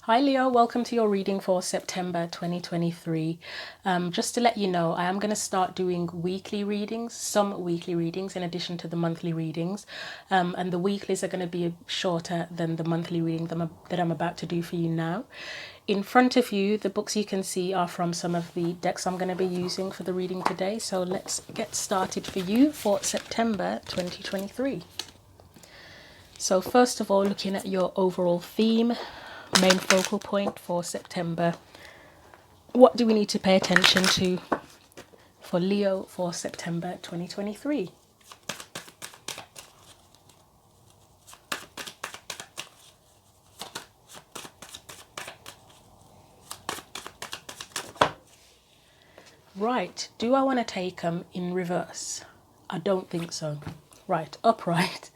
Hi Leo, welcome to your reading for September 2023. Just to let you know, I am going to start doing weekly readings, some weekly readings in addition to the monthly readings. And the weeklies are going to be shorter than the monthly reading that I'm about to do for you now. In front of you, the books you can see are from some of the decks I'm going to be using for the reading today. So let's get started for you for September 2023. So first of all, looking at your overall theme, main focal point for September. What do we need to pay attention to for Leo for September 2023? Right, do I want to take them in reverse? I don't think so. Right, upright.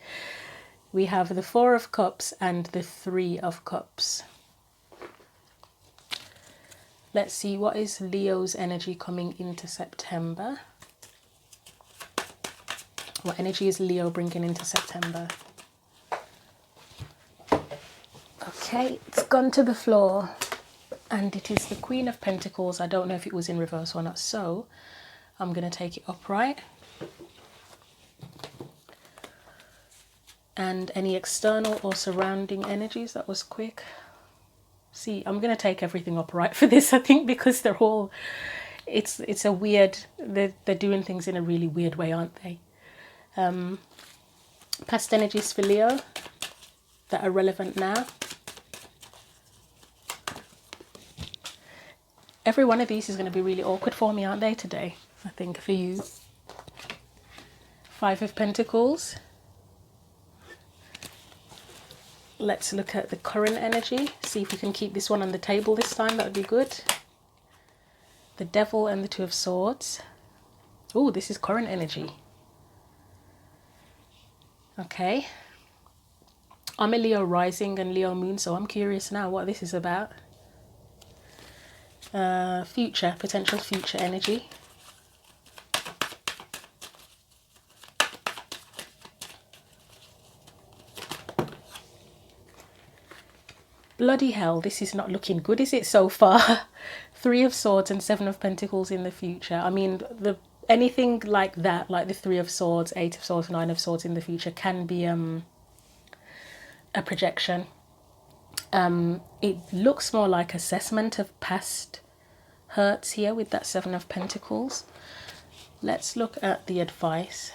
We have the Four of Cups and the Three of Cups. Let's see, what is Leo's energy coming into September? What energy is Leo bringing into September? Okay, it's gone to the floor. And it is the Queen of Pentacles. I don't know if it was in reverse or not, so I'm going to take it upright. And any external or surrounding energies, that was quick. See, I'm going to take everything upright for this, I think, because they're all, it's a weird, they're doing things in a really weird way, aren't they? Past energies for Leo that are relevant now. Every one of these is going to be really awkward for me, aren't they, today? I think for you. Five of Pentacles. Let's look at the current energy. See if we can keep this one on the table this time. That would be good. The Devil and the Two of Swords. Oh, this is current energy. Okay. I'm a Leo rising and Leo moon, so I'm curious now what this is about. Future, potential future energy. Bloody hell, this is not looking good, is it, so far? Three of Swords and Seven of Pentacles in the future. I mean, anything like that, like the Three of Swords, Eight of Swords, Nine of Swords in the future can be a projection. It looks more like assessment of past hurts here with that Seven of Pentacles. Let's look at the advice.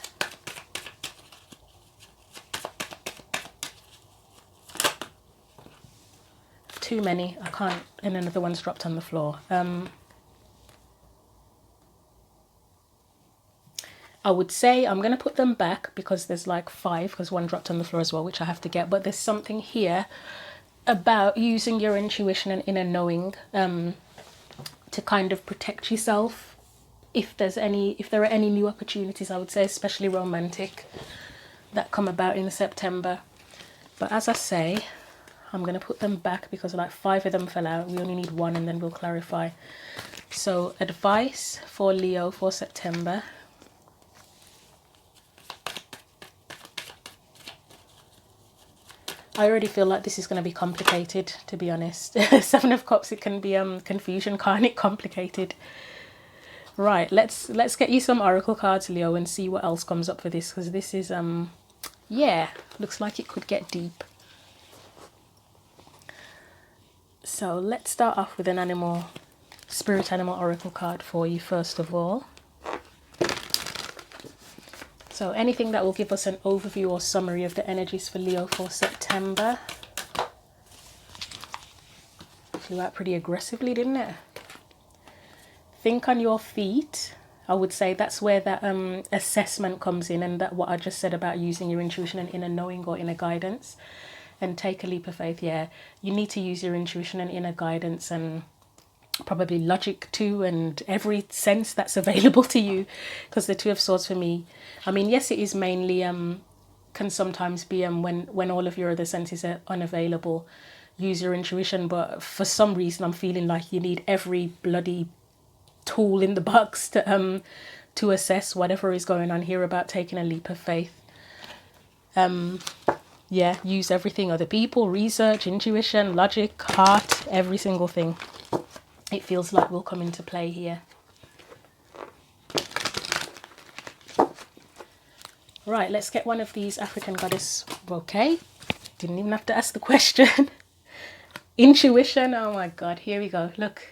Too many, I can't, and another one's dropped on the floor. I would say I'm going to put them back because there's like five, because one dropped on the floor as well, which I have to get. But there's something here about using your intuition and inner knowing to kind of protect yourself. If there are any new opportunities, I would say, especially romantic, that come about in September. But as I say, I'm going to put them back because like five of them fell out. We only need one and then we'll clarify. So advice for Leo for September. I already feel like this is going to be complicated, to be honest. Seven of Cups, it can be confusion, can't it? Complicated. Right, let's get you some oracle cards, Leo, and see what else comes up for this, because this is yeah, looks like it could get deep. So let's start off with an spirit animal oracle card for you first of all. So anything that will give us an overview or summary of the energies for Leo for September. Flew out pretty aggressively, didn't it? Think on your feet. I would say that's where that assessment comes in, and that what I just said about using your intuition and inner knowing or inner guidance. And take a leap of faith. Yeah, you need to use your intuition and inner guidance and probably logic too, and every sense that's available to you, because the Two of Swords for me, I mean, yes, it is mainly can sometimes be when all of your other senses are unavailable, use your intuition, but for some reason I'm feeling like you need every bloody tool in the box to assess whatever is going on here about taking a leap of faith. yeah, use everything, other people, research, intuition, logic, heart, every single thing. It feels like will come into play here. Right, let's get one of these African goddess. Okay, didn't even have to ask the question. Intuition, oh my god, here we go. Look,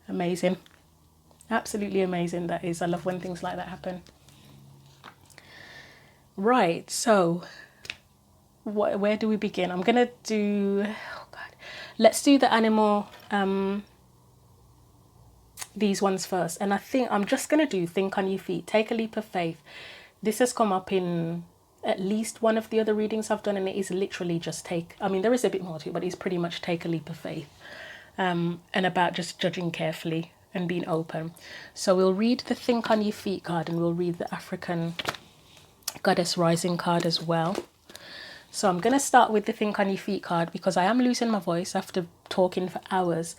amazing. Absolutely amazing that is. I love when things like that happen. Right, so where do we begin? I'm gonna do, oh god, let's do the animal, these ones first. And I think I'm just gonna do think on your feet, take a leap of faith. This has come up in at least one of the other readings I've done, and it is literally just take, I mean, there is a bit more to it, but it's pretty much take a leap of faith, and about just judging carefully and being open. So we'll read the think on your feet card, and we'll read the African Goddess Rising card as well. So I'm going to start with the think on your feet card because I am losing my voice after talking for hours,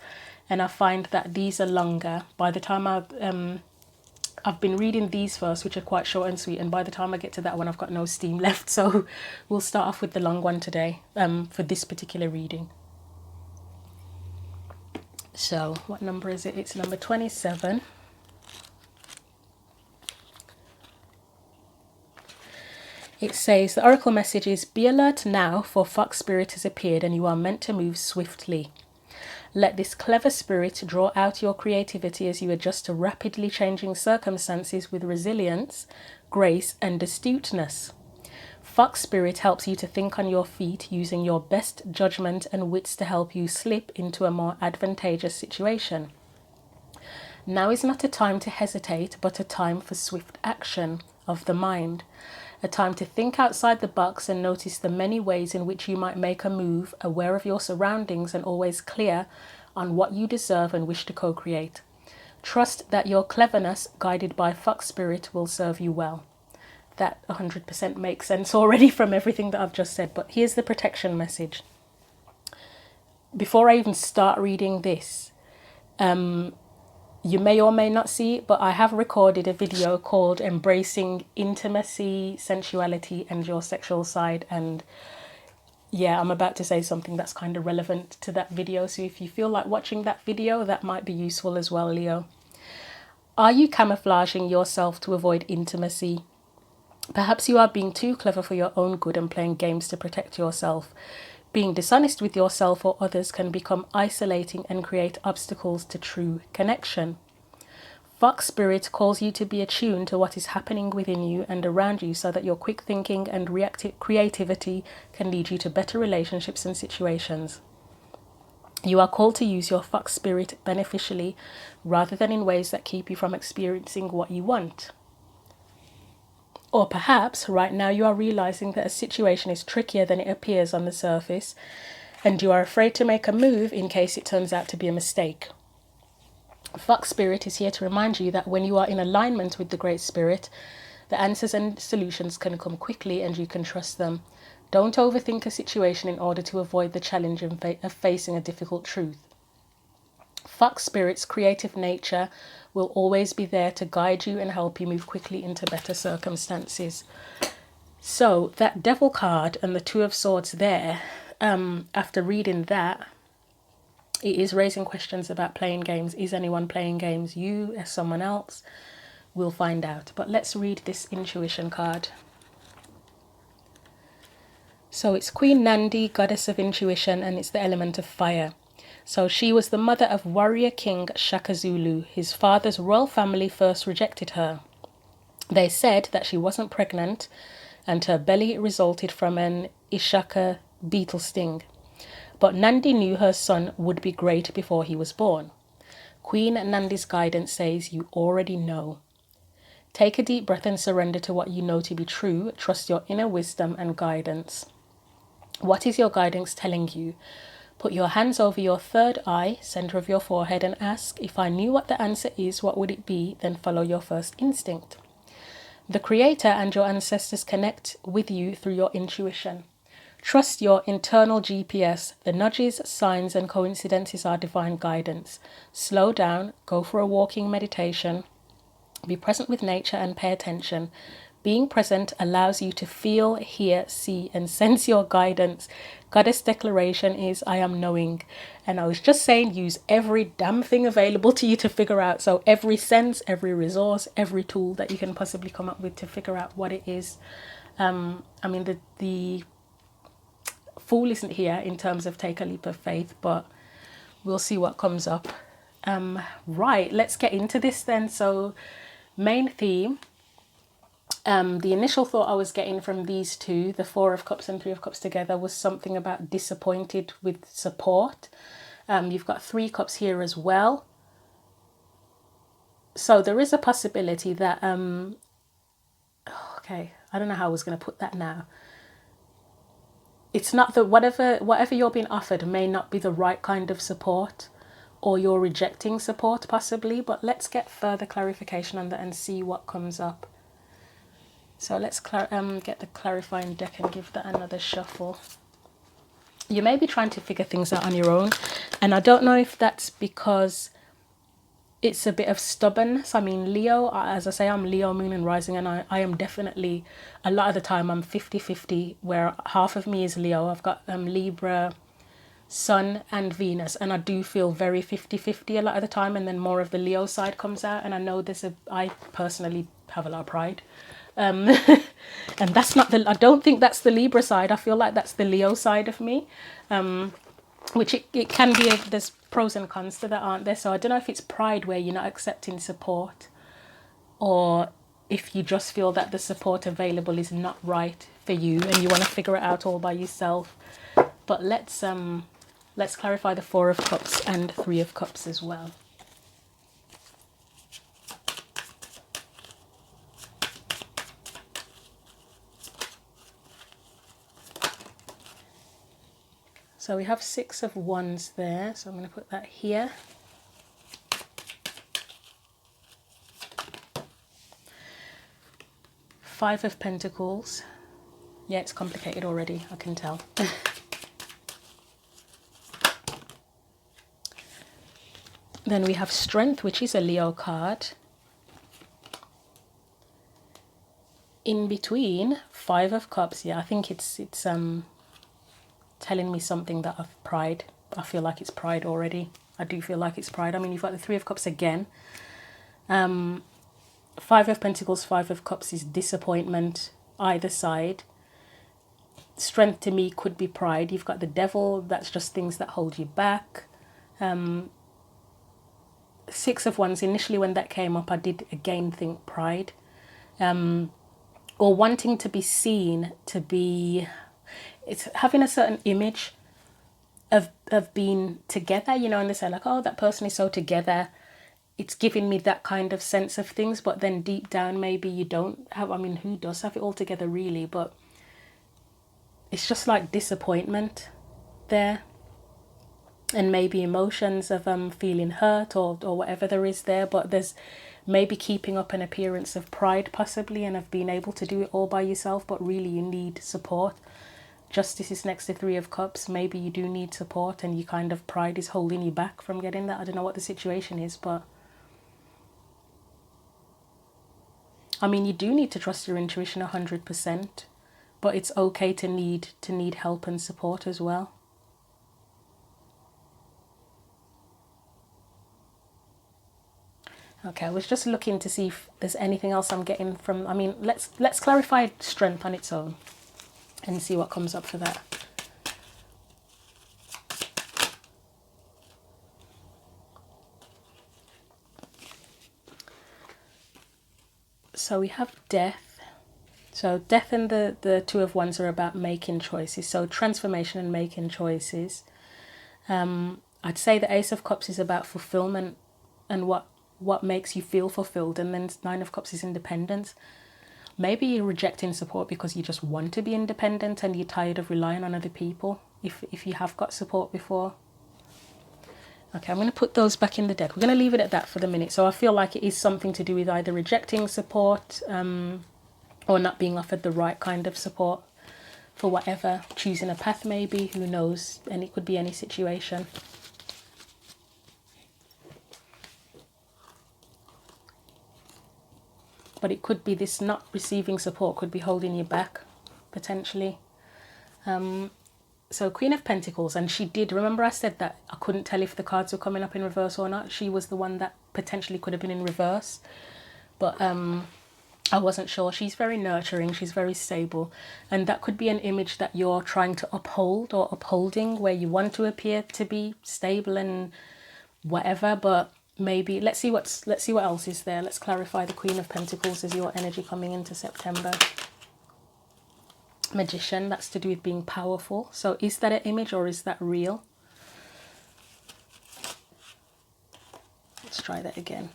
and I find that these are longer. By the time I've been reading these first, which are quite short and sweet, and by the time I get to that one, I've got no steam left. So we'll start off with the long one today, for this particular reading. So what number is it? It's number 27. It says, the oracle message is, be alert now, for Fox Spirit has appeared and you are meant to move swiftly. Let this clever spirit draw out your creativity as you adjust to rapidly changing circumstances with resilience, grace, and astuteness. Fox Spirit helps you to think on your feet, using your best judgment and wits to help you slip into a more advantageous situation. Now is not a time to hesitate, but a time for swift action of the mind. A time to think outside the box and notice the many ways in which you might make a move, aware of your surroundings and always clear on what you deserve and wish to co-create. Trust that your cleverness, guided by Fox Spirit, will serve you well. That 100% makes sense already from everything that I've just said, but here's the protection message. Before I even start reading this, you may or may not see it, but I have recorded a video called Embracing Intimacy, Sensuality, and Your Sexual Side. And yeah, I'm about to say something that's kind of relevant to that video. So if you feel like watching that video, that might be useful as well, Leo. Are you camouflaging yourself to avoid intimacy? Perhaps you are being too clever for your own good and playing games to protect yourself. Being dishonest with yourself or others can become isolating and create obstacles to true connection. Fox Spirit calls you to be attuned to what is happening within you and around you so that your quick thinking and reactive creativity can lead you to better relationships and situations. You are called to use your Fox Spirit beneficially rather than in ways that keep you from experiencing what you want. Or perhaps right now you are realizing that a situation is trickier than it appears on the surface, and you are afraid to make a move in case it turns out to be a mistake. Fox Spirit is here to remind you that when you are in alignment with the Great Spirit, the answers and solutions can come quickly and you can trust them. Don't overthink a situation in order to avoid the challenge of facing a difficult truth. Fox Spirit's creative nature will always be there to guide you and help you move quickly into better circumstances. So that Devil card and the Two of Swords there, after reading that, it is raising questions about playing games. Is anyone playing games? You or someone else? We'll find out. But let's read this intuition card. So it's Queen Nandi, goddess of intuition, and it's the element of fire. So she was the mother of warrior king Shaka Zulu. His father's royal family first rejected her. They said that she wasn't pregnant and her belly resulted from an Ishaka beetle sting. But Nandi knew her son would be great before he was born. Queen Nandi's guidance says you already know. Take a deep breath and surrender to what you know to be true. Trust your inner wisdom and guidance. What is your guidance telling you? Put your hands over your third eye, center of your forehead, and ask, if I knew what the answer is, what would it be? Then follow your first instinct. The Creator and your ancestors connect with you through your intuition. Trust your internal GPS. The nudges, signs, and coincidences are divine guidance. Slow down, go for a walking meditation, be present with nature and pay attention. Being present allows you to feel, hear, see, and sense your guidance. Goddess declaration is, I am knowing. And I was just saying, use every damn thing available to you to figure out. So every sense, every resource, every tool that you can possibly come up with to figure out what it is. I mean, the fool isn't here in terms of take a leap of faith, but we'll see what comes up. Right, let's get into this then. So main theme, the initial thought I was getting from these two, the Four of Cups and Three of Cups together, was something about disappointed with support. You've got Three Cups here as well. So there is a possibility that, okay, I don't know how I was going to put that now. It's not that whatever you're being offered may not be the right kind of support, or you're rejecting support possibly, but let's get further clarification on that and see what comes up. So let's get the clarifying deck and give that another shuffle. You may be trying to figure things out on your own, and I don't know if that's because it's a bit of stubbornness. I mean, Leo, as I say, I'm Leo, Moon and Rising, and I am definitely, a lot of the time, I'm 50-50, where half of me is Leo. I've got Libra, Sun and Venus, and I do feel very 50-50 a lot of the time, and then more of the Leo side comes out, and I know I personally have a lot of pride. And that's not I don't think that's the Libra side. I feel like that's the Leo side of me. Which it can be, there's pros and cons to that, aren't there? So I don't know if it's pride where you're not accepting support, or if you just feel that the support available is not right for you and you want to figure it out all by yourself. But let's clarify the Four of Cups and Three of Cups as well. So we have Six of Wands there, so I'm going to put that here. Five of Pentacles. Yeah, it's complicated already, I can tell. Then we have Strength, which is a Leo card. In between, Five of Cups. Yeah, I think it's telling me something that of pride. I feel like it's pride already. I do feel like it's pride. I mean, you've got the Three of Cups again. Five of Pentacles, Five of Cups is disappointment, either side. Strength to me could be pride. You've got the Devil, that's just things that hold you back. Six of Wands, initially when that came up, I did again think pride. Or wanting to be seen, to be... It's having a certain image of being together, you know, and they say like, oh, that person is so together. It's giving me that kind of sense of things, but then deep down, maybe you don't have, I mean, who does have it all together really? But it's just like disappointment there. And maybe emotions of feeling hurt or whatever there is there, but there's maybe keeping up an appearance of pride possibly, and of being able to do it all by yourself, but really you need support. Justice is next to Three of Cups. Maybe you do need support and you kind of pride is holding you back from getting that. I don't know what the situation is, but I mean, you do need to trust your intuition 100%, but it's okay to need help and support as well. Okay, I was just looking to see if there's anything else I'm getting from, I mean, let's clarify Strength on its own and see what comes up for that. So we have Death. So Death and the Two of Wands are about making choices. So transformation and making choices. I'd say the Ace of Cups is about fulfillment and what makes you feel fulfilled. And then Nine of Cups is independence. Maybe you're rejecting support because you just want to be independent and you're tired of relying on other people, if you have got support before. Okay, I'm going to put those back in the deck. We're going to leave it at that for the minute. So I feel like it is something to do with either rejecting support or not being offered the right kind of support for whatever. Choosing a path maybe, who knows, and it could be any situation. but it could be this not receiving support could be holding you back, potentially. So Queen of Pentacles, and she did, remember I said that I couldn't tell if the cards were coming up in reverse or not. She was the one that potentially could have been in reverse, but I wasn't sure. She's very nurturing, she's very stable, and that could be an image that you're trying to uphold or upholding, where you want to appear to be stable and whatever, but maybe let's see what else is there. Let's clarify the Queen of Pentacles as your energy coming into September. Magician, that's to do with being powerful. So is that an image or is that real? Let's try that again.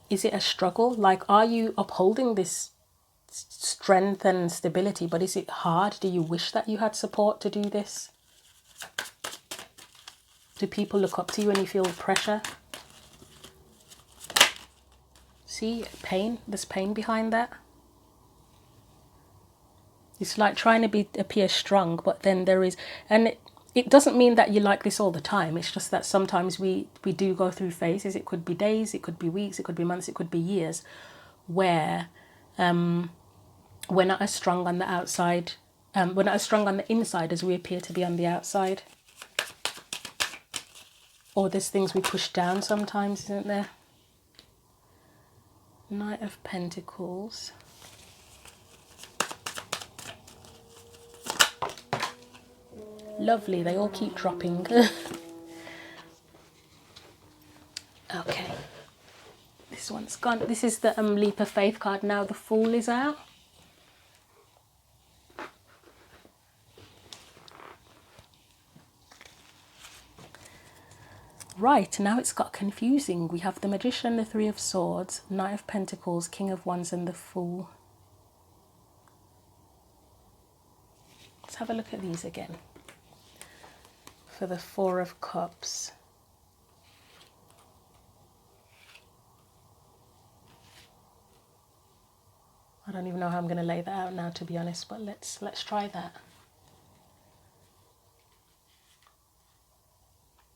Is it a struggle? Like, are you upholding this strength and stability, but is it hard? Do you wish that you had support to do this? Do people look up to you and you feel pressure? See, pain. There's pain behind that. It's like trying to appear strong, but then there is, and it doesn't mean that you like this all the time. It's just that sometimes we do go through phases. It could be days, it could be weeks, it could be months, it could be years, where we're not as strong on the outside. We're not as strong on the inside as we appear to be on the outside. Or there's things we push down sometimes, isn't there? Knight of Pentacles. Lovely, they all keep dropping. Okay, this one's gone. This is the Leap of Faith card now. The Fool is out. Right, now it's got confusing. We have the Magician, the Three of Swords, Knight of Pentacles, King of Wands, and the Fool. Let's have a look at these again. For the Four of Cups. I don't even know how I'm going to lay that out now, to be honest, but let's try that.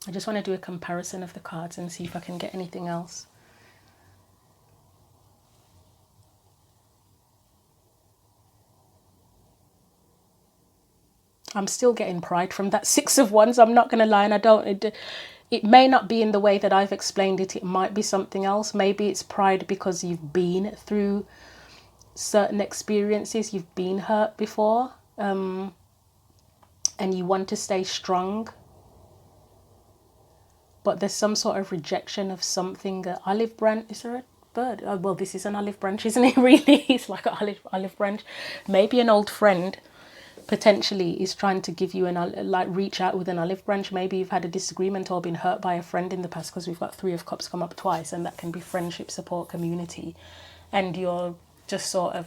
I just want to do a comparison of the cards and see if I can get anything else. I'm still getting pride from that Six of Wands. I'm not going to lie, and I don't. It may not be in the way that I've explained it. It might be something else. Maybe it's pride because you've been through certain experiences. You've been hurt before, and you want to stay strong. But there's some sort of rejection of something. Olive branch. Is there a bird? Oh, well, this is an olive branch, isn't it? Really, it's like an olive branch. Maybe an old friend potentially is trying to give you reach out with an olive branch. Maybe you've had a disagreement or been hurt by a friend in the past, because we've got Three of Cups come up twice, and that can be friendship, support, community, and you're just sort of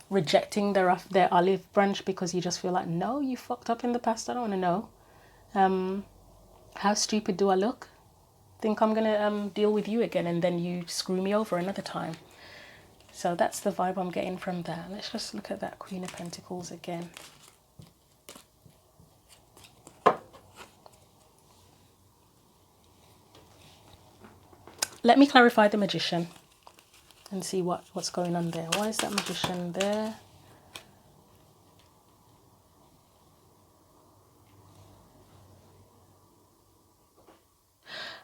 rejecting their olive branch because you just feel like, no, you fucked up in the past. I don't want to know. How stupid do I look? Think I'm gonna deal with you again, and then you screw me over another time. So that's the vibe I'm getting from that. Let's just look at that Queen of Pentacles again. Let me clarify the Magician and see what's going on there. Why is that Magician there?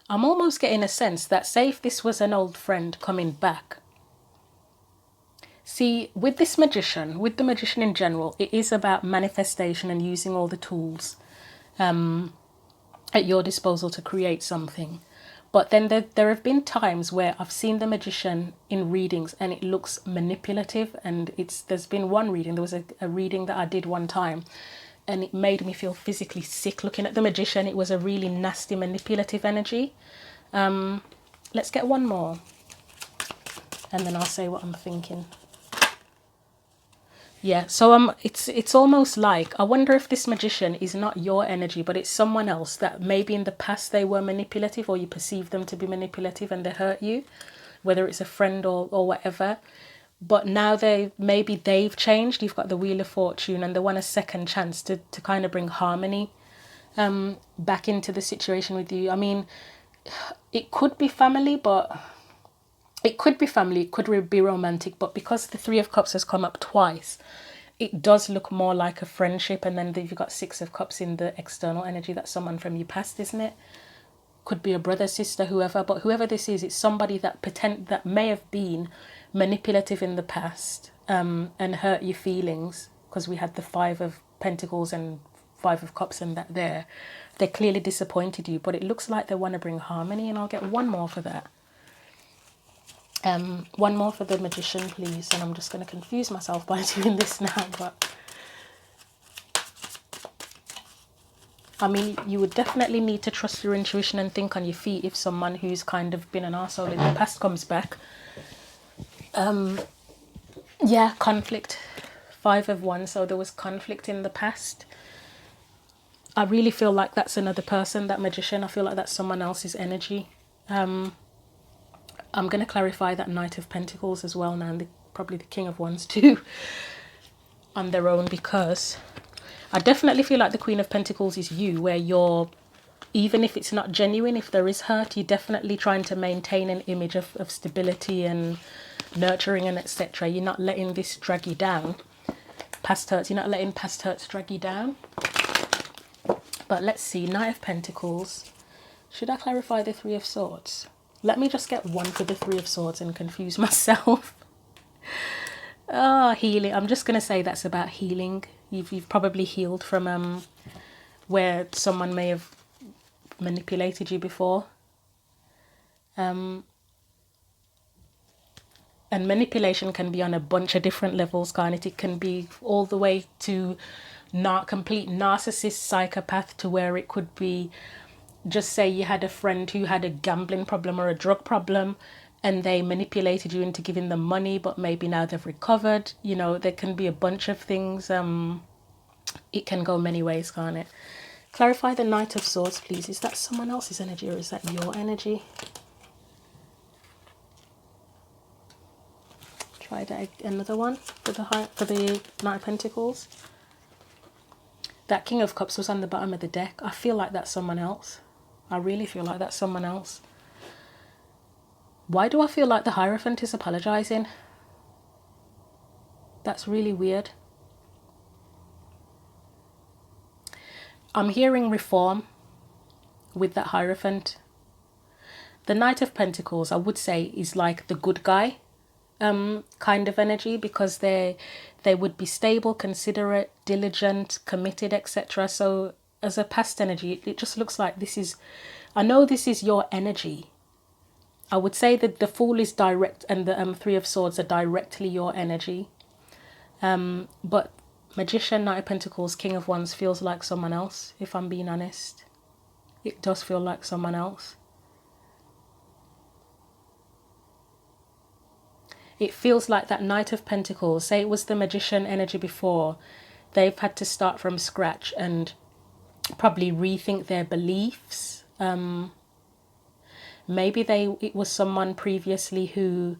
I'm almost getting a sense that, say if this was an old friend coming back. See, with this Magician, with the Magician in general, it is about manifestation and using all the tools at your disposal to create something. But then there have been times where I've seen the Magician in readings and it looks manipulative, and there's been one reading, there was a reading that I did one time, and it made me feel physically sick looking at the Magician. It was a really nasty manipulative energy. Let's get one more and then I'll say what I'm thinking. Yeah, so it's almost like, I wonder if this Magician is not your energy, but it's someone else that maybe in the past they were manipulative, or you perceive them to be manipulative and they hurt you, whether it's a friend or whatever. But now they've changed. You've got the Wheel of Fortune, and they want a second chance to kind of bring harmony back into the situation with you. I mean, it could be family, but It could be family, it could be romantic, but because the Three of Cups has come up twice, it does look more like a friendship. And then you've got Six of Cups in the external energy. That's someone from your past, isn't it? Could be a brother, sister, whoever. But whoever this is, it's somebody that may have been manipulative in the past, and hurt your feelings, because we had the Five of Pentacles and Five of Cups and that there. They clearly disappointed you, but it looks like they want to bring harmony. And I'll get one more for that. One more for the Magician, please. And I'm just going to confuse myself by doing this now. But I mean, you would definitely need to trust your intuition and think on your feet if someone who's kind of been an arsehole in the past comes back. Yeah, conflict. Five of Wands. So there was conflict in the past. I really feel like that's another person, that Magician. I feel like that's someone else's energy. I'm going to clarify that Knight of Pentacles as well now, and probably the King of Wands too, on their own, because I definitely feel like the Queen of Pentacles is you, where you're, even if it's not genuine, if there is hurt, you're definitely trying to maintain an image of stability and nurturing and etc. You're not letting this drag you down. Past hurts, you're not letting past hurts drag you down. But let's see, Knight of Pentacles. Should I clarify the Three of Swords? Let me just get one for the Three of Swords and confuse myself. Healing. I'm just going to say that's about healing. You've probably healed from where someone may have manipulated you before. And manipulation can be on a bunch of different levels, can't it? It can be all the way to complete narcissist psychopath, to where it could be, just say you had a friend who had a gambling problem or a drug problem, and they manipulated you into giving them money, but maybe now they've recovered. You know, there can be a bunch of things. It can go many ways, can't it? Clarify the Knight of Swords, please. Is that someone else's energy or is that your energy? Try that, another one for the Knight of Pentacles. That King of Cups was on the bottom of the deck. I feel like that's someone else. I really feel like that's someone else. Why do I feel like the Hierophant is apologizing? That's really weird. I'm hearing reform with that Hierophant. The Knight of Pentacles, I would say, is like the good guy kind of energy, because they would be stable, considerate, diligent, committed, etc. So as a past energy, it just looks like this is, I know this is your energy. I would say that the Fool is direct, and the Three of Swords are directly your energy. But Magician, Knight of Pentacles, King of Wands feels like someone else, if I'm being honest. It does feel like someone else. It feels like that Knight of Pentacles, say it was the Magician energy before, they've had to start from scratch and probably rethink their beliefs. Maybe it was someone previously who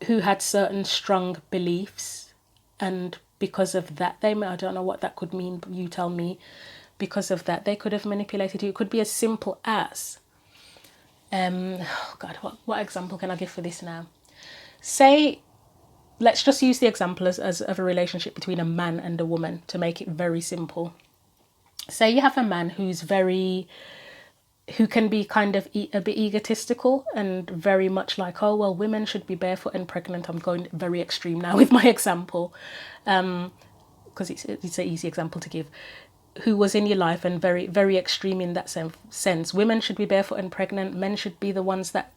had certain strong beliefs, and because of that, I don't know what that could mean, but you tell me. Because of that, they could have manipulated you. It could be as simple as, oh God, what example can I give for this now? Say, let's just use the example as of a relationship between a man and a woman to make it very simple. Say you have a man who can be kind of a bit egotistical and very much like, oh, well, women should be barefoot and pregnant. I'm going very extreme now with my example, because it's an easy example to give. Who was in your life and very, very extreme in that sense. Women should be barefoot and pregnant. Men should be the ones that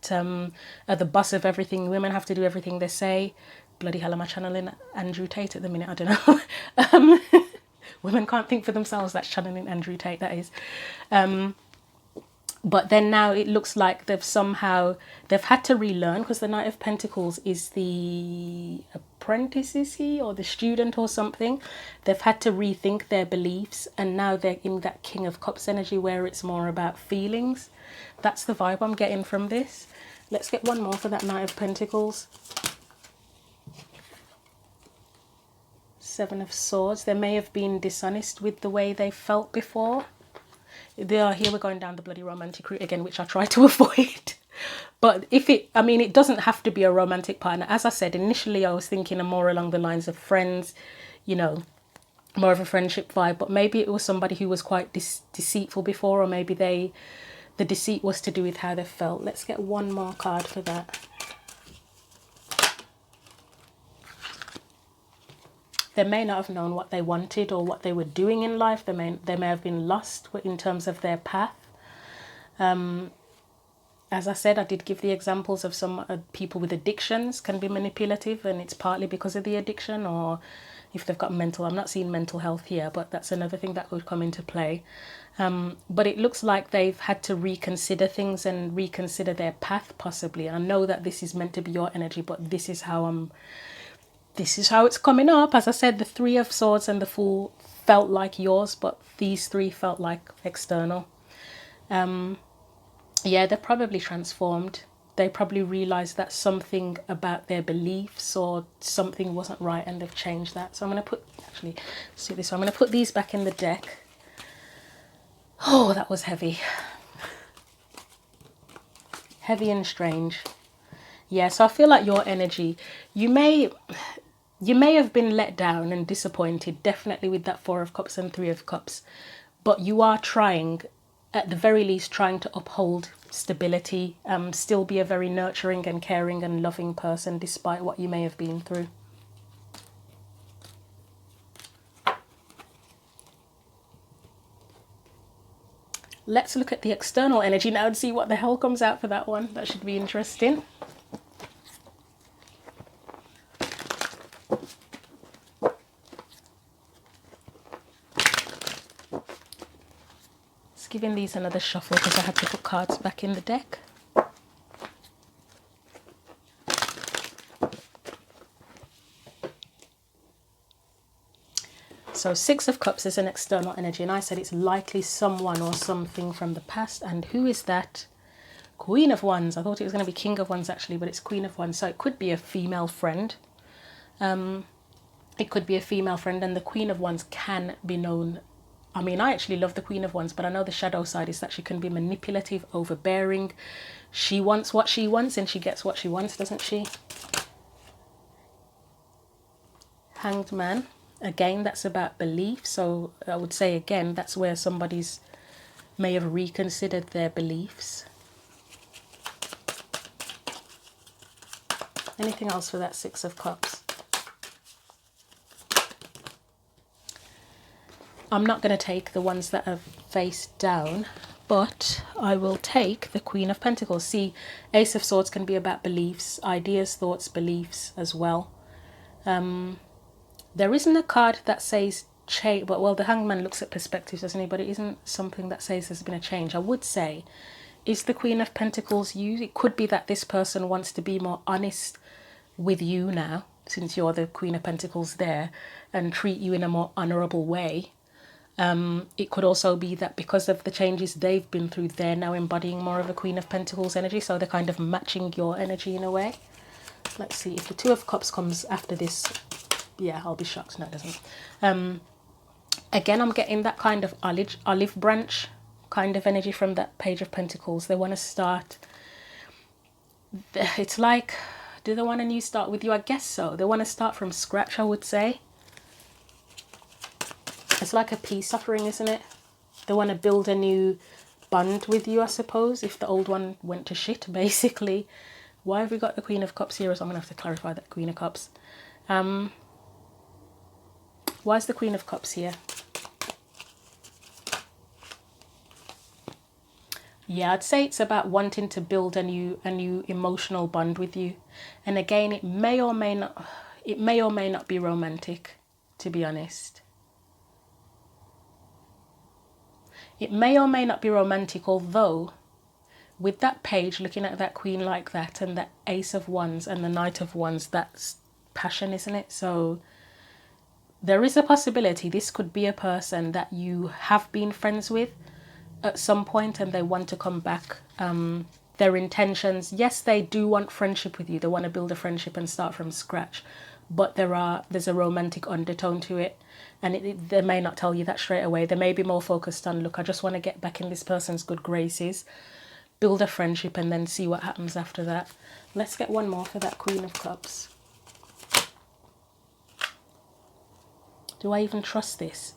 are the boss of everything. Women have to do everything they say. Bloody hell, am I channeling Andrew Tate at the minute? I don't know. Women can't think for themselves. That's channeling Andrew Tate, that is. But then now it looks like they've had to relearn, because the Knight of Pentacles is the apprentice, is he, or the student or something. They've had to rethink their beliefs, and now they're in that King of Cups energy where it's more about feelings. That's the vibe I'm getting from this. Let's get one more for that Knight of Pentacles. Seven of Swords. They may have been dishonest with the way they felt before. Here we're going down the bloody romantic route again, which I try to avoid. But it doesn't have to be a romantic partner. As I said, initially I was thinking more along the lines of friends, you know, more of a friendship vibe. But maybe it was somebody who was quite deceitful before, or maybe the deceit was to do with how they felt. Let's get one more card for that. They may not have known what they wanted or what they were doing in life. They may have been lost in terms of their path. As I said, I did give the examples of some people with addictions can be manipulative, and it's partly because of the addiction, or if they've got I'm not seeing mental health here, but that's another thing that would come into play. But it looks like they've had to reconsider things and reconsider their path, possibly. I know that this is meant to be your energy, but this is how it's coming up. As I said, the Three of Swords and the Fool felt like yours, but these three felt like external. Yeah, they're probably transformed. They probably realized that something about their beliefs or something wasn't right, and they've changed that. So I'm going to see this. I'm going to put these back in the deck. Oh, that was heavy. Heavy and strange. Yeah, so I feel like your energy, you may have been let down and disappointed, definitely with that Four of Cups and Three of Cups. But you are trying, at the very least, trying to uphold stability, still be a very nurturing and caring and loving person despite what you may have been through. Let's look at the external energy now and see what the hell comes out for that one. That should be interesting. Just giving these another shuffle because I had to put cards back in the deck. So Six of Cups is an external energy, and I said it's likely someone or something from the past. And who is that? Queen of Wands. I thought it was going to be King of Wands actually, but it's Queen of Wands. So it could be a female friend. It could be a female friend, and the Queen of Wands can be known. I mean, I actually love the Queen of Wands, but I know the shadow side is that she can be manipulative, overbearing. She wants what she wants and she gets what she wants, doesn't she? Hanged Man. Again, that's about belief. So I would say, again, that's where somebody's may have reconsidered their beliefs. Anything else for that Six of Cups? I'm not going to take the ones that are face down, but I will take the Queen of Pentacles. See, Ace of Swords can be about beliefs, ideas, thoughts, beliefs as well. There isn't a card that says change, but well, the Hanged Man looks at perspectives, doesn't he? But it isn't something that says there's been a change. I would say, is the Queen of Pentacles you? It could be that this person wants to be more honest with you now, since you're the Queen of Pentacles there, and treat you in a more honourable way. It could also be that because of the changes they've been through, they're now embodying more of a Queen of Pentacles energy, so they're kind of matching your energy in a way. Let's see if the Two of Cups comes after this. Yeah, I'll be shocked. No, it doesn't. Again, I'm getting that kind of olive branch kind of energy from that Page of Pentacles. They want to start. It's like, do they want a new start with you? I guess so. They want to start from scratch, I would say. It's like a peace offering, isn't it? They want to build a new bond with you, I suppose, if the old one went to shit, basically. Why have we got the Queen of Cups here? So I'm going to have to clarify that Queen of Cups. Why is the Queen of Cups here? Yeah, I'd say it's about wanting to build a new emotional bond with you. And again, it may or may not be romantic, to be honest. It may or may not be romantic, although with that page, looking at that Queen like that, and that Ace of Wands and the Knight of Wands, that's passion, isn't it? So there is a possibility this could be a person that you have been friends with at some point and they want to come back. Their intentions, yes, they do want friendship with you. They want to build a friendship and start from scratch. but there's a romantic undertone to it. And they may not tell you that straight away. They may be more focused on, look, I just want to get back in this person's good graces, build a friendship, and then see what happens after that. Let's get one more for that Queen of Cups. Do I even trust this?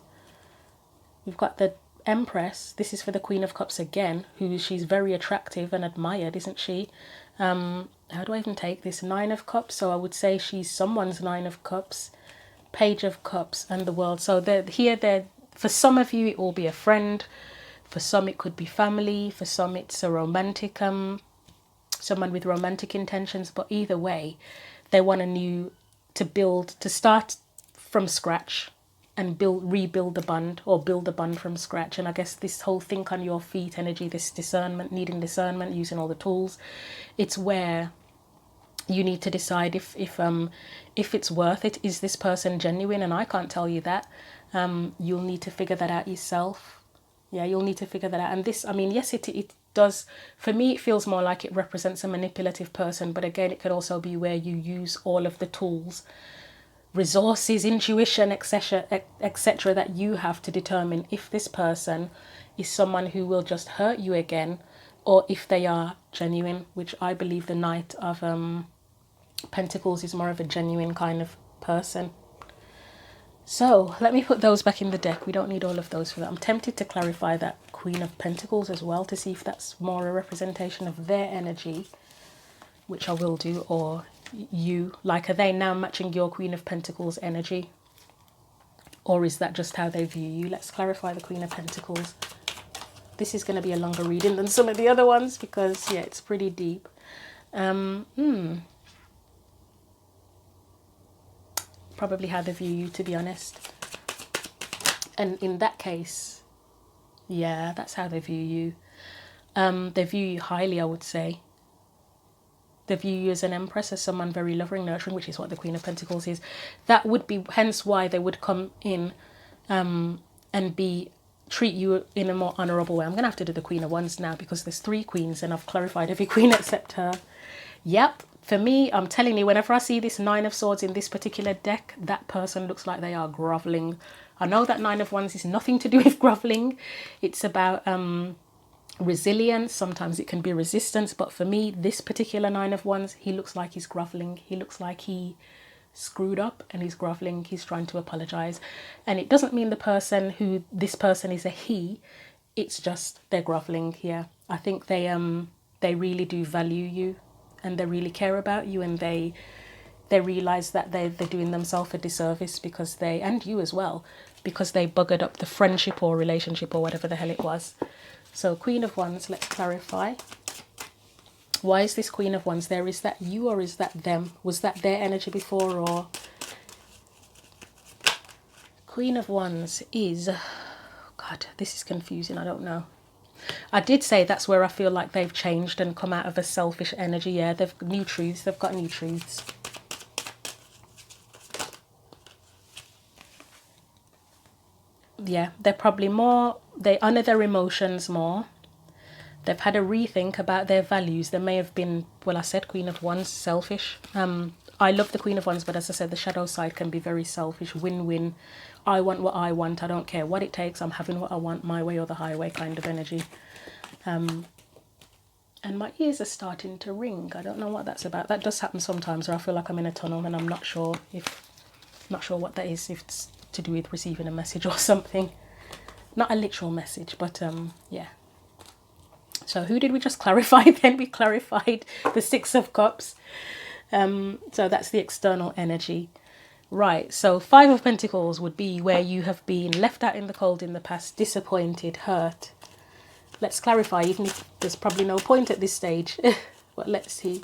We've got the Empress. This is for the Queen of Cups again, she's very attractive and admired, isn't she? How do I even take this? 9 of Cups. So I would say she's someone's 9 of Cups. Page of Cups and the World. So they're for some of you it will be a friend, for some it could be family, for some it's a romantic someone with romantic intentions, but either way they want to start from scratch and rebuild the bond, or build the bond from scratch. And I guess this whole think on your feet energy, this discernment, needing discernment, using all the tools, it's where you need to decide if it's worth it. Is this person genuine? And I can't tell you that. You'll need to figure that out yourself. Yeah, you'll need to figure that out. And this, I mean, yes, it does. For me, it feels more like it represents a manipulative person. But again, it could also be where you use all of the tools, resources, intuition, etc., that you have to determine if this person is someone who will just hurt you again, or if they are genuine, which I believe the Knight of Pentacles is more of a genuine kind of person. So let me put those back in the deck. We don't need all of those for that. I'm tempted to clarify that Queen of Pentacles as well, to see if that's more a representation of their energy, which I will do, or you, like, are they now matching your Queen of Pentacles energy, or is that just how they view you? Let's clarify the Queen of Pentacles. This is going to be a longer reading than some of the other ones because, yeah, it's pretty deep. Probably how they view you, to be honest. And in that case, yeah, that's how they view you. They view you highly, I would say. They view you as an Empress, as someone very loving, nurturing, which is what the Queen of Pentacles is. That would be hence why they would come in and treat you in a more honourable way. I'm going to have to do the Queen of Wands now because there's 3 queens and I've clarified every queen except her. Yep, for me, I'm telling you, whenever I see this 9 of Swords in this particular deck, that person looks like they are grovelling. I know that 9 of Wands is nothing to do with grovelling. It's about resilience. Sometimes it can be resistance, but for me, this particular 9 of Wands, he looks like he's grovelling. He looks like he screwed up and he's grovelling. He's trying to apologize, and it doesn't mean this person is a he. It's just they're grovelling here. I think they really do value you, and they really care about you, and they realize that they're doing themselves a disservice because and you as well, because they buggered up the friendship or relationship or whatever the hell it was. So Queen of Wands, let's clarify. Why is this Queen of Wands there? Is that you or is that them? Was that their energy before? Or Queen of Wands is, God, this is confusing. I don't know. I did say that's where I feel like they've changed and come out of a selfish energy. Yeah, they've got new truths. They've got new truths. Yeah, they're probably more, they honor their emotions more. They've had a rethink about their values. They may have been, well, I said Queen of Wands, selfish. I love the Queen of Wands, but as I said, the shadow side can be very selfish. Win-win. I want what I want. I don't care what it takes. I'm having what I want, my way or the highway kind of energy. And my ears are starting to ring. I don't know what that's about. That does happen sometimes where I feel like I'm in a tunnel and I'm not sure what that is, if it's to do with receiving a message or something. Not a literal message, but yeah. So who did we just clarify then? We clarified the 6 of Cups. So that's the external energy. Right, so 5 of Pentacles would be where you have been left out in the cold in the past, disappointed, hurt. Let's clarify, even if there's probably no point at this stage. But let's see.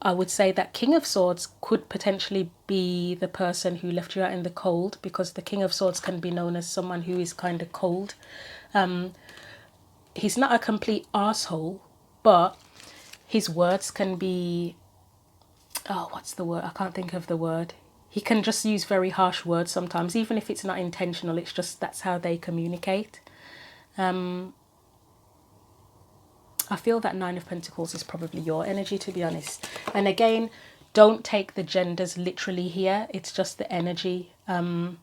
I would say that King of Swords could potentially be the person who left you out in the cold, because the King of Swords can be known as someone who is kind of cold. He's not a complete arsehole, but his words can be, oh, what's the word? I can't think of the word. He can just use very harsh words sometimes, even if it's not intentional. It's just that's how they communicate. I feel that 9 of Pentacles is probably your energy, to be honest. And again, don't take the genders literally here. It's just the energy. It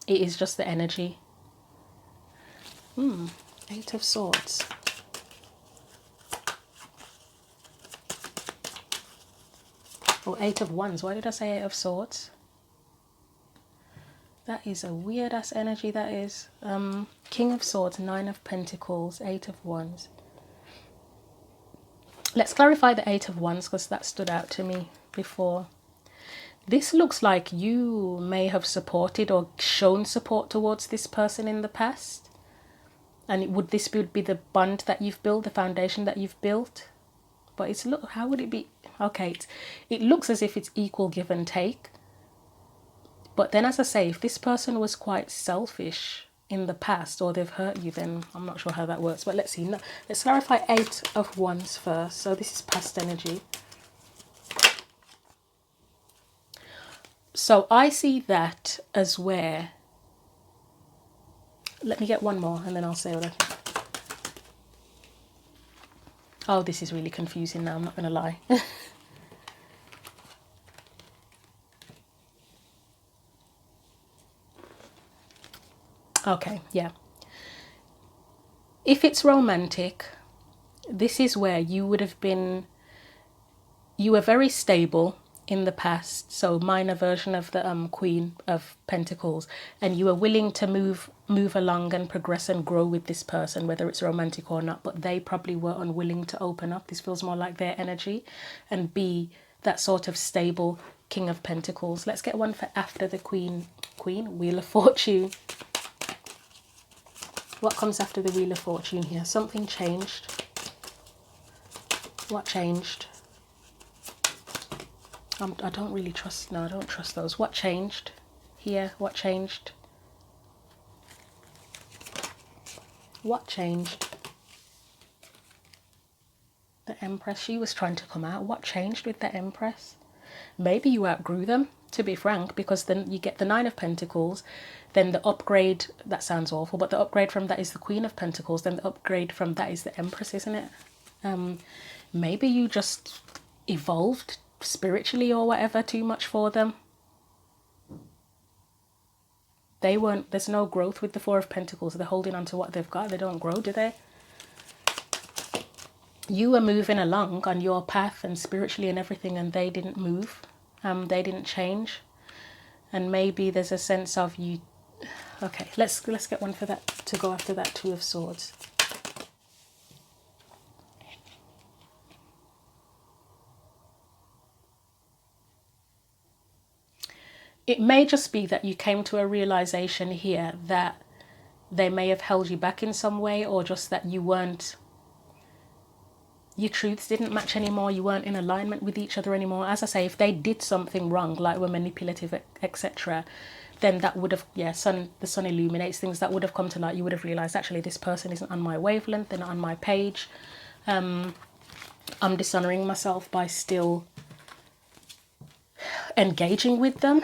is just the energy. Eight of Swords. Or Eight of Wands. Why did I say Eight of Swords? That is a weird ass energy, that is. King of Swords, Nine of Pentacles, Eight of Wands. Let's clarify the Eight of Wands because that stood out to me before. This looks like you may have supported or shown support towards this person in the past. And this would be the bond that you've built, the foundation that you've built. But it's, look, how would it be? Okay, it looks as if it's equal give and take. But then, as I say, if this person was quite selfish in the past or they've hurt you, then I'm not sure how that works. But let's see. No, let's clarify Eight of Wands first. So this is past energy. So I see that as where... Let me get one more and then I'll say what I think. Oh, this is really confusing now, I'm not going to lie. Okay, yeah. If it's romantic, this is where you would have been... You were very stable in the past, so minor version of the Queen of Pentacles, and you were willing to move along and progress and grow with this person, whether it's romantic or not, but they probably were unwilling to open up. This feels more like their energy and be that sort of stable King of Pentacles. Let's get one for after the Queen, Wheel of Fortune. What comes after the Wheel of Fortune here? Something changed. What changed? I don't really trust... No, I don't trust those. What changed here? What changed? What changed? The Empress. She was trying to come out. What changed with the Empress? Maybe you outgrew them, to be frank, because then you get the Nine of Pentacles, then the upgrade... That sounds awful, but the upgrade from that is the Queen of Pentacles, then the upgrade from that is the Empress, isn't it? Maybe you just evolved spiritually or whatever too much for them. They weren't... There's no growth with the Four of Pentacles. They're holding on to what they've got. They don't grow, do they? You were moving along on your path and spiritually and everything, and they didn't move. They didn't change. And maybe there's a sense of you... Okay, let's get one for that, to go after that Two of Swords. It may just be that you came to a realization here that they may have held you back in some way, or just that you weren't... Your truths didn't match anymore. You weren't in alignment with each other anymore. As I say, if they did something wrong, like were manipulative, etc., then that would have... Yeah, the sun illuminates things. That would have come to light. You would have realized, actually, this person isn't on my wavelength. They're not on my page. I'm dishonoring myself by still engaging with them.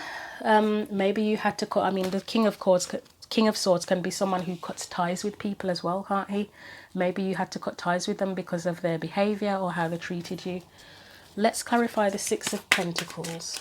Maybe you had to cut... I mean, the King of Swords can be someone who cuts ties with people as well, can't he? Maybe you had to cut ties with them because of their behaviour or how they treated you. Let's clarify the Six of Pentacles.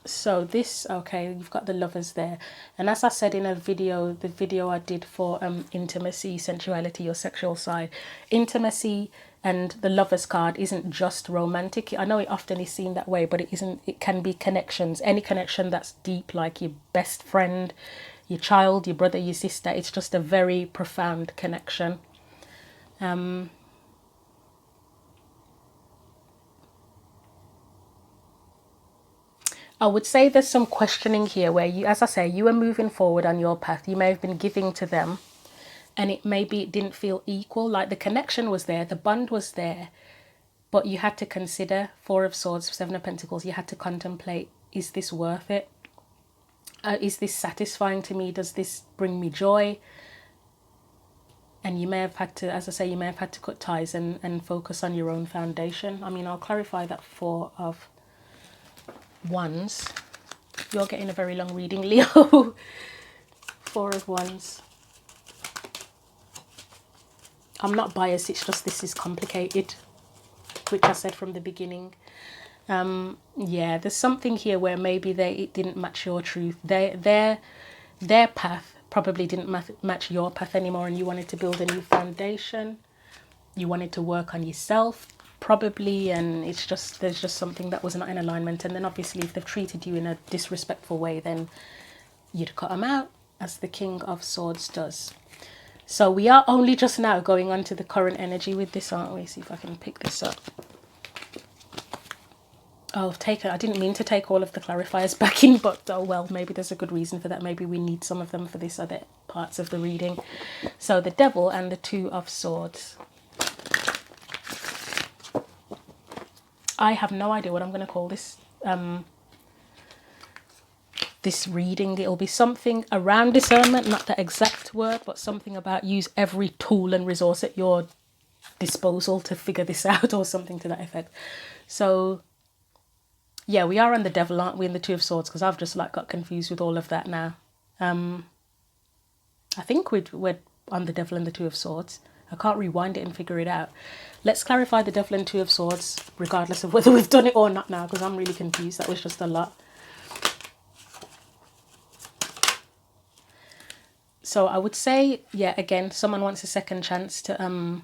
So this... Okay, you've got the Lovers there. And as I said in a video, the video I did for intimacy, sensuality, or sexual side, intimacy and the Lovers card isn't just romantic. I know it often is seen that way, but it isn't. It can be connections. Any connection that's deep, like your best friend, your child, your brother, your sister. It's just a very profound connection. I would say there's some questioning here where you, as I say, you were moving forward on your path. You may have been giving to them, and it didn't feel equal. Like the connection was there, the bond was there, but you had to consider Four of Swords, Seven of Pentacles. You had to contemplate, is this worth it? Is this satisfying to me? Does this bring me joy? And you may have had to, as I say, you may have had to cut ties and focus on your own foundation. I mean, I'll clarify that Four of Wands. You're getting a very long reading, Leo. Four of Wands. I'm not biased, it's just this is complicated, which I said from the beginning. Yeah, there's something here where maybe it didn't match your truth. Their path probably didn't match your path anymore, and you wanted to build a new foundation. You wanted to work on yourself, probably, and there's just something that was not in alignment. And then obviously if they've treated you in a disrespectful way, then you'd cut them out, as the King of Swords does. So we are only just now going on to the current energy with this, aren't we? See if I can pick this up. Oh, I didn't mean to take all of the clarifiers back in, but oh well, maybe there's a good reason for that. Maybe we need some of them for this other parts of the reading. So the Devil and the Two of Swords. I have no idea what I'm going to call this this reading. It'll be something around discernment, not the exact word, but something about use every tool and resource at your disposal to figure this out, or something to that effect. So yeah, we are on the Devil, aren't we, in the Two of Swords, because I've just got confused with all of that now. I think we're on the Devil and the Two of Swords. I can't rewind it and figure it out. Let's clarify the Devil and Two of Swords, regardless of whether we've done it or not now, because I'm really confused. That was just a lot. So I would say, yeah, again, someone wants a second chance to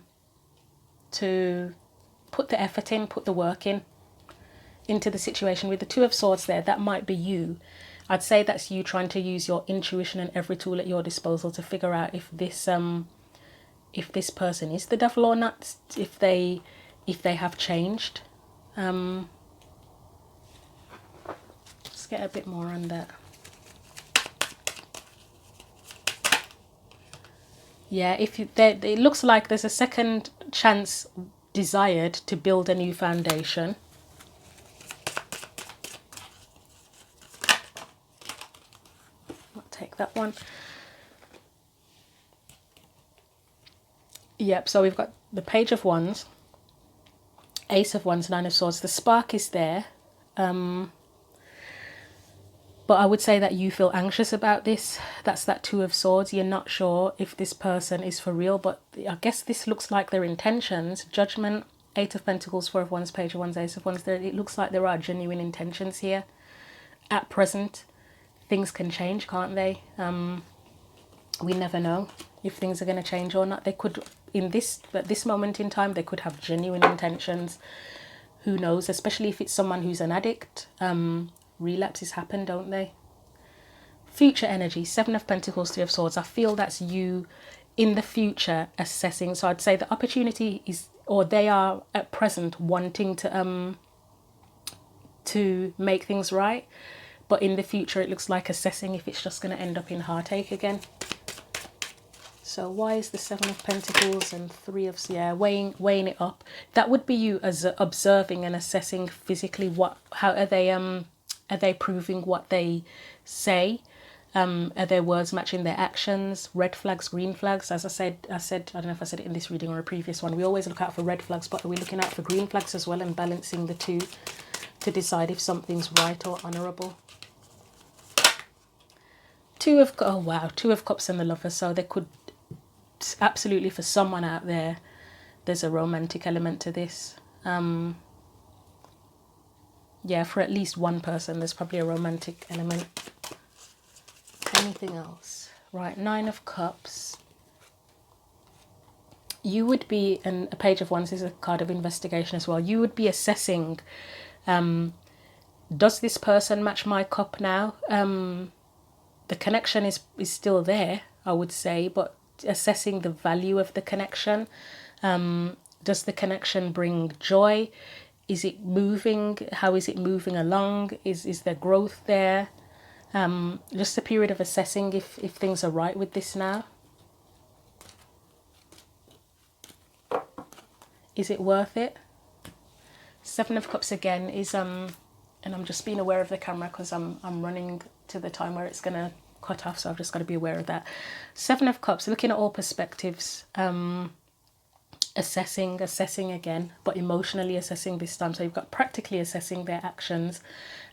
put the effort in, put the work into the situation. With the Two of Swords there, that might be you. I'd say that's you trying to use your intuition and every tool at your disposal to figure out if this person is the devil or not, if they have changed. Let's get a bit more on that. Yeah, it looks like there's a second chance desired to build a new foundation. I'll take that one. Yep, so we've got the Page of Wands, Ace of Wands, Nine of Swords. The spark is there. But I would say that you feel anxious about this. That's that Two of Swords. You're not sure if this person is for real, but I guess this looks like their intentions. Judgment, Eight of Pentacles, Four of Wands, Page of Wands, Ace of Wands. It looks like there are genuine intentions here. At present, things can change, can't they? We never know if things are going to change or not. They could, at this moment in time, they could have genuine intentions. Who knows? Especially if it's someone who's an addict. Relapses happen, don't they? Future energy, Seven of Pentacles, Three of Swords. I feel that's you in the future assessing. So I'd say the opportunity is, or they are at present wanting to make things right, but in the future it looks like assessing if it's just going to end up in heartache again. So why is the Seven of Pentacles and Three of, yeah, weighing it up? That would be you as observing and assessing physically how are they proving what they say? Are their words matching their actions? Red flags, green flags. As I said, I don't know if I said it in this reading or a previous one, we always look out for red flags, but are we looking out for green flags as well, and balancing the two to decide if something's right or honourable? Two of Cups and the Lover. So there could, absolutely, for someone out there, there's a romantic element to this. Yeah, for at least one person, there's probably a romantic element. Anything else? Right, Nine of Cups. You would be, and a Page of Wands is a card of investigation as well. You would be assessing, does this person match my cup now? The connection is still there, I would say, but assessing the value of the connection. Does the connection bring joy? Is it moving? How is it moving along? Is there growth there? Just a period of assessing if things are right with this now. Is it worth it? Seven of Cups again is and I'm just being aware of the camera because I'm running to the time where it's gonna cut off, so I've just got to be aware of that. Seven of Cups, looking at all perspectives. assessing again, but emotionally assessing this time. So you've got practically assessing their actions,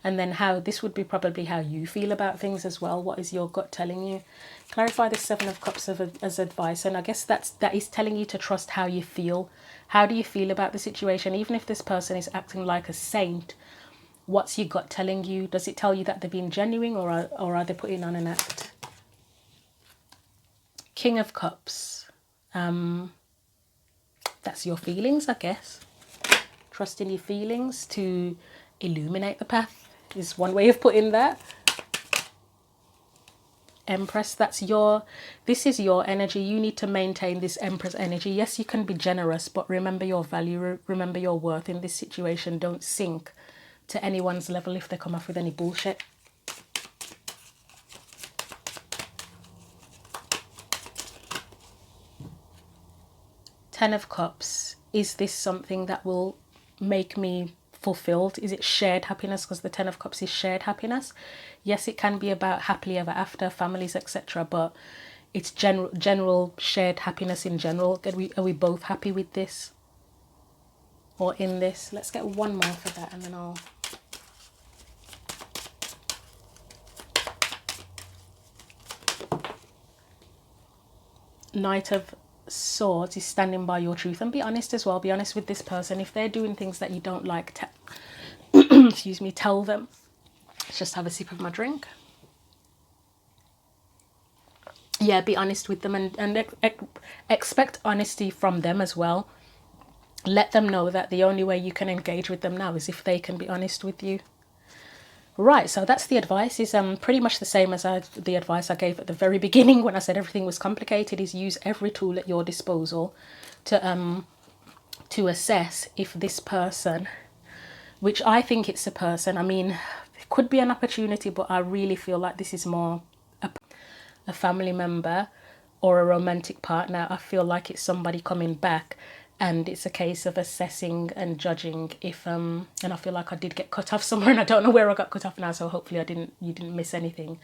and then how this would be probably how you feel about things as well. What is your gut telling you? Clarify the Seven of Cups as advice, and I guess that is telling you to trust how you feel. How do you feel about the situation? Even if this person is acting like a saint, what's your gut telling you? Does it tell you that they're being genuine, or are they putting on an act? King of Cups. That's your feelings, I guess. Trusting your feelings to illuminate the path is one way of putting that. Empress, this is your energy. You need to maintain this Empress energy. Yes, you can be generous, but remember your value, remember your worth in this situation. Don't sink to anyone's level if they come off with any bullshit. Ten of Cups. Is this something that will make me fulfilled? Is it shared happiness? Because the Ten of Cups is shared happiness. Yes, it can be about happily ever after, families, etc. But it's general shared happiness in general. Are we both happy with this? Or in this? Let's get one more for that, and then I'll... Knight of Swords is standing by your truth, and be honest as well. Be honest with this person. If they're doing things that you don't like, excuse me, tell them. Let's just have a sip of my drink. Yeah, be honest with them, and expect honesty from them as well. Let them know that the only way you can engage with them now is if they can be honest with you. Right, so that's the advice. Is pretty much the same as the advice I gave at the very beginning when I said everything was complicated. Is use every tool at your disposal to assess if this person, which I think it's a person. I mean, it could be an opportunity, but I really feel like this is more a family member or a romantic partner. I feel like it's somebody coming back. And it's a case of assessing and judging if and I feel like I did get cut off somewhere, and I don't know where I got cut off now, so hopefully you didn't miss anything.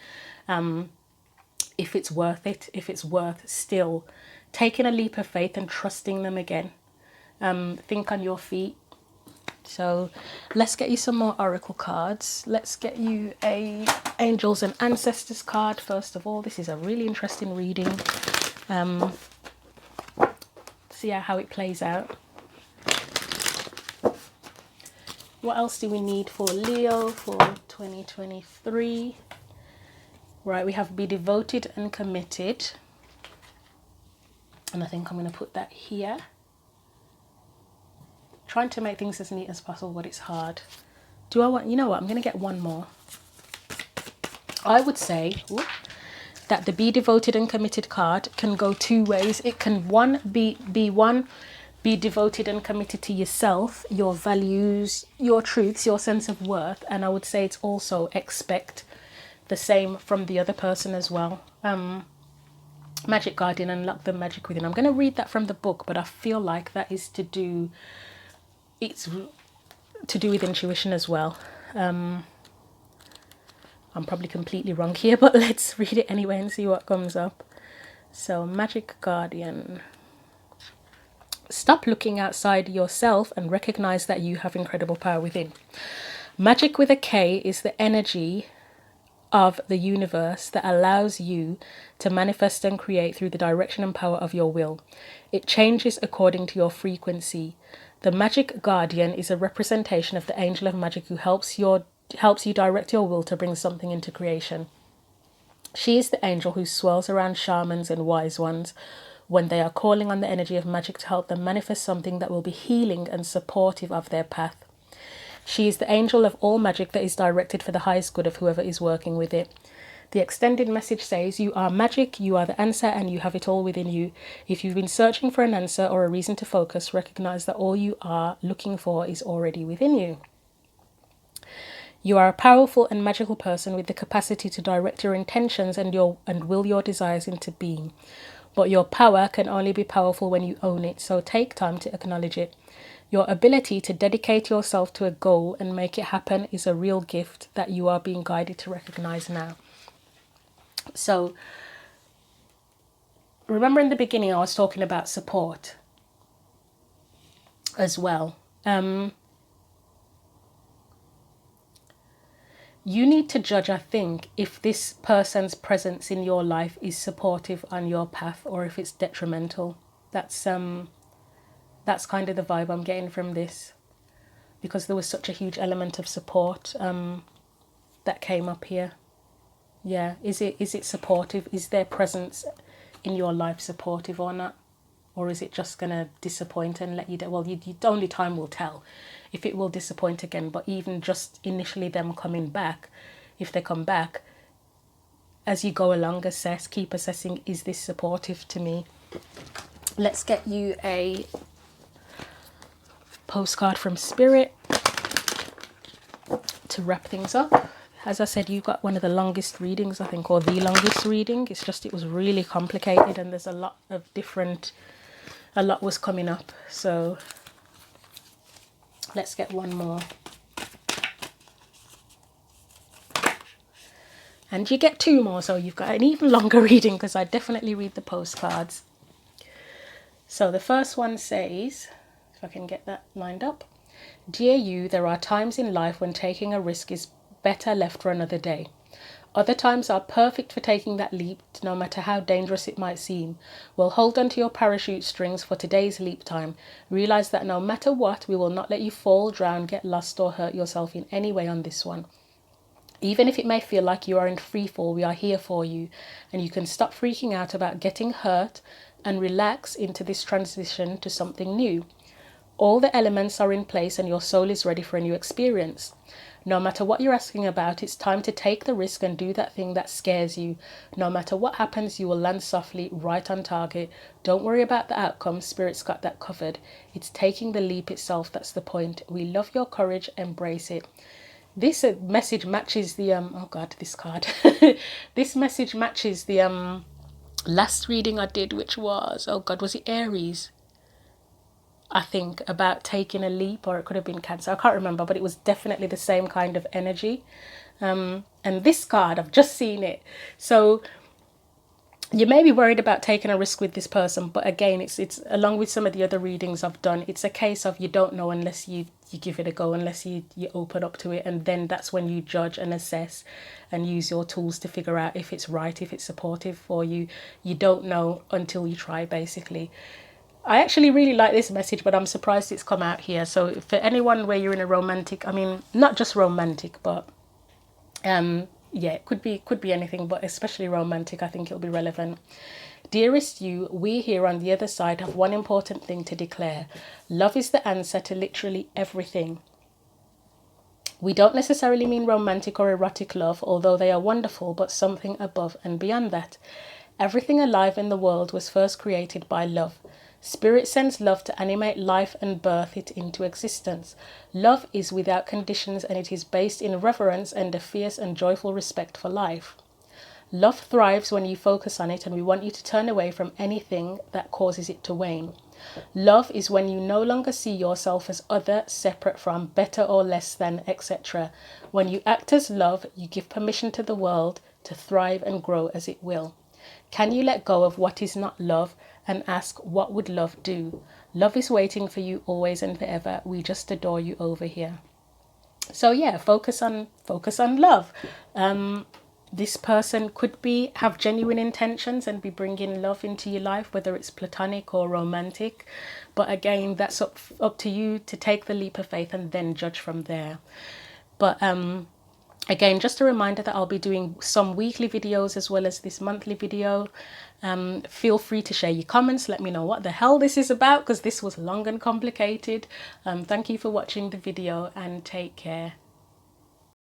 If it's worth it, if it's worth still taking a leap of faith and trusting them again. Think on your feet. So let's get you some more oracle cards. Let's get you a Angels and Ancestors card first of all. This is a really interesting reading. See how it plays out. What else do we need for Leo for 2023? Right, we have be devoted and committed. And I think I'm going to put that here. Trying to make things as neat as possible, but it's hard. Do I want, you know what, I'm going to get one more. I would say that the be devoted and committed card can go two ways. It can be devoted and committed to yourself, your values, your truths, your sense of worth. And I would say it's also expect the same from the other person as well. Magic Guardian, unlock the magic within. I'm going to read that from the book, but I feel like that is to do with intuition as well. I'm probably completely wrong here, but let's read it anyway and see what comes up. So, Magic Guardian. Stop looking outside yourself and recognize that you have incredible power within. Magic with a K is the energy of the universe that allows you to manifest and create through the direction and power of your will. It changes according to your frequency. The Magic Guardian is a representation of the angel of magic who helps you direct your will to bring something into creation. She is the angel who swirls around shamans and wise ones when they are calling on the energy of magic to help them manifest something that will be healing and supportive of their path. She is the angel of all magic that is directed for the highest good of whoever is working with it. The extended message says, you are magic, you are the answer, and you have it all within you. If you've been searching for an answer or a reason to focus, recognize that all you are looking for is already within you. You are a powerful and magical person with the capacity to direct your intentions and will your desires into being. But your power can only be powerful when you own it, so take time to acknowledge it. Your ability to dedicate yourself to a goal and make it happen is a real gift that you are being guided to recognize now. So, remember in the beginning I was talking about support. as well. You need to judge, I think, if this person's presence in your life is supportive on your path or if it's detrimental. That's kind of the vibe I'm getting from this, because there was such a huge element of support that came up here. Yeah, is it supportive? Is their presence in your life supportive or not? Or is it just going to disappoint and let you down? Well, only time will tell if it will disappoint again. But even just initially them coming back, if they come back, as you go along, keep assessing, is this supportive to me? Let's get you a postcard from Spirit to wrap things up. As I said, you've got one of the longest readings, I think, or the longest reading. It's just, it was really complicated and there's a lot was coming up. So let's get one more. And you get two more, so you've got an even longer reading, because I definitely read the postcards. So the first one says, if I can get that lined up. Dear you, there are times in life when taking a risk is better left for another day. Other times are perfect for taking that leap, no matter how dangerous it might seem. Well, hold on to your parachute strings for today's leap time. Realize that no matter what, we will not let you fall, drown, get lost, or hurt yourself in any way on this one. Even if it may feel like you are in free fall, we are here for you, and you can stop freaking out about getting hurt and relax into this transition to something new. All the elements are in place and your soul is ready for a new experience. No matter what you're asking about, it's time to take the risk and do that thing that scares you. No matter what happens, you will land softly, right on target. Don't worry about the outcome, Spirit's got that covered. It's taking the leap itself that's the point. We love your courage, embrace it. This message matches the, oh God, this card. This message matches the last reading I did, which was, oh God, was it Aries? I think, about taking a leap, or it could have been Cancer. I can't remember, but it was definitely the same kind of energy. And this card, I've just seen it. So you may be worried about taking a risk with this person, but again, it's along with some of the other readings I've done, it's a case of you don't know unless you give it a go, unless you open up to it, and then that's when you judge and assess and use your tools to figure out if it's right, if it's supportive for you. You don't know until you try, basically. I actually really like this message, but I'm surprised it's come out here. So for anyone where you're in a romantic, I mean, not just romantic, but yeah, it could be anything, but especially romantic, I think it'll be relevant. Dearest you, we here on the other side have one important thing to declare. Love is the answer to literally everything. We don't necessarily mean romantic or erotic love, although they are wonderful, but something above and beyond that. Everything alive in the world was first created by love. Spirit sends love to animate life and birth it into existence. Love is without conditions, and it is based in reverence and a fierce and joyful respect for life. Love thrives when you focus on it, and we want you to turn away from anything that causes it to wane. Love is when you no longer see yourself as other, separate from, better or less than, etc. When you act as love, you give permission to the world to thrive and grow as it will. Can you let go of what is not love and ask, what would love do? Love is waiting for you always and forever. We just adore you over here. So yeah, focus on love. This person could have genuine intentions and be bringing love into your life, whether it's platonic or romantic. But again, that's up to you to take the leap of faith and then judge from there. But again, just a reminder that I'll be doing some weekly videos as well as this monthly video. Feel free to share your comments. Let me know what the hell this is about, because this was long and complicated. Thank you for watching the video and take care.